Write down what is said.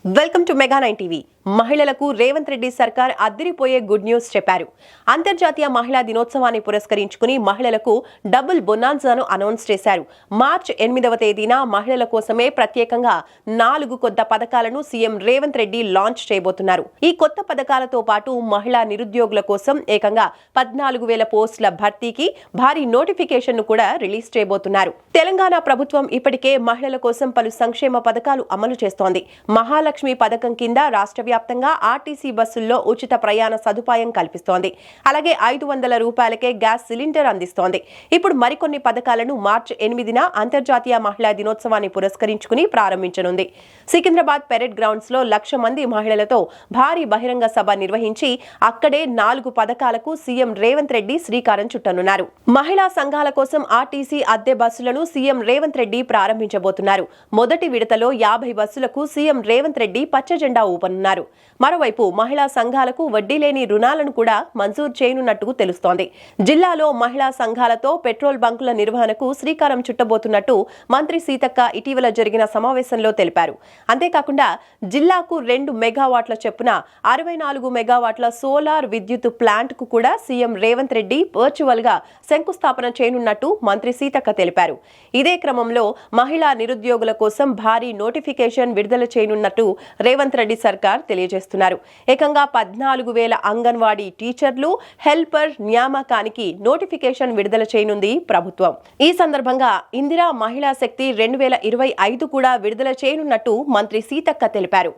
Welcome to mega 9 TV. మహిళలకు రేవంత్ రెడ్డి సర్కార్ అదిరిపోయే గుడ్ న్యూస్ చెప్పారు. అంతర్జాతీయ మహిళా దినోత్సవాన్ని పురస్కరించుకుని మహిళలకు డబుల్ బొనాన్సాను అనౌన్స్ చేశారు. మార్చ్ 8వ తేదీన మహిళల కోసమే ప్రత్యేకంగా 4 కొత్త పథకాలను సీఎం రేవంత్ రెడ్డి లాంచ్ చేయబోతున్నారు. ఈ కొత్త పథకాలతో పాటు మహిళా నిరుద్యోగుల కోసం ఏకంగా 14,000 పోస్టుల భర్తీకి భారీ నోటిఫికేషన్ ను కూడా రిలీజ్ చేయబోతున్నారు. తెలంగాణ ప్రభుత్వం ఇప్పటికే మహిళల కోసం పలు సంక్షేమ పథకాలు అమలు చేస్తోంది. మహాలక్ష్మి పథకం కింద రాష్ట్ర వ్యాప్తంగా ఆర్టీసీ బస్సుల్లో ఉచిత ప్రయాణ సదుపాయం కల్పిస్తోంది. అలాగే 500 రూపాయలకే గ్యాస్ సిలిండర్ అందిస్తోంది. ఇప్పుడు మరికొన్ని పథకాలను మార్చి 8న అంతర్జాతీయ మహిళా దినోత్సవాన్ని పురస్కరించుకుని ప్రారంభించనుంది. సికింద్రాబాద్ పెరెడ్ గ్రౌండ్స్ లో 1,00,000 మంది మహిళలతో భారీ బహిరంగ సభ నిర్వహించి అక్కడే 4 పథకాలకు సీఎం రేవంత్ రెడ్డి శ్రీకారం చుట్టనున్నారు. మహిళా సంఘాల కోసం ఆర్టీసీ అద్దె బస్సులను సీఎం రేవంత్ రెడ్డి ప్రారంభించబోతున్నారు. మొదటి విడతలో 50 బస్సులకు సీఎం రేవంత్ రెడ్డి పచ్చ జెండా ఊపనున్నారు. మరోవైపు మహిళా సంఘాలకు వడ్డీ లేని రుణాలను కూడా మంజూరు చేయనున్నట్టు తెలుస్తోంది. జిల్లాలో మహిళా సంఘాలతో పెట్రోల్ బంకుల నిర్వహణకు శ్రీకారం చుట్టబోతున్నట్టు మంత్రి సీతక్క ఇటీవల జరిగిన సమావేశంలో తెలిపారు. అంతేకాకుండా జిల్లాకు 2 మెగావాట్ల చొప్పున 64 మెగావాట్ల సోలార్ విద్యుత్ ప్లాంట్ కు కూడా సీఎం రేవంత్ రెడ్డి వర్చువల్ గా శంకుస్థాపన చేయనున్నట్టు మంత్రి సీతక్క తెలిపారు. ఇదే క్రమంలో మహిళా నిరుద్యోగుల కోసం భారీ నోటిఫికేషన్ విడుదల చేయనున్నట్టు రేవంత్ రెడ్డి సర్కార్ తెలియజేస్తున్నారు. ఏకంగా 14,000 అంగన్వాడీ టీచర్లు, హెల్పర్ నియామకానికి నోటిఫికేషన్ విడుదల చేయనుంది ప్రభుత్వం. ఈ సందర్భంగా ఇందిరా మహిళా శక్తి 2025 కూడా విడుదల చేయనున్నట్టు మంత్రి సీతక్క తెలిపారు.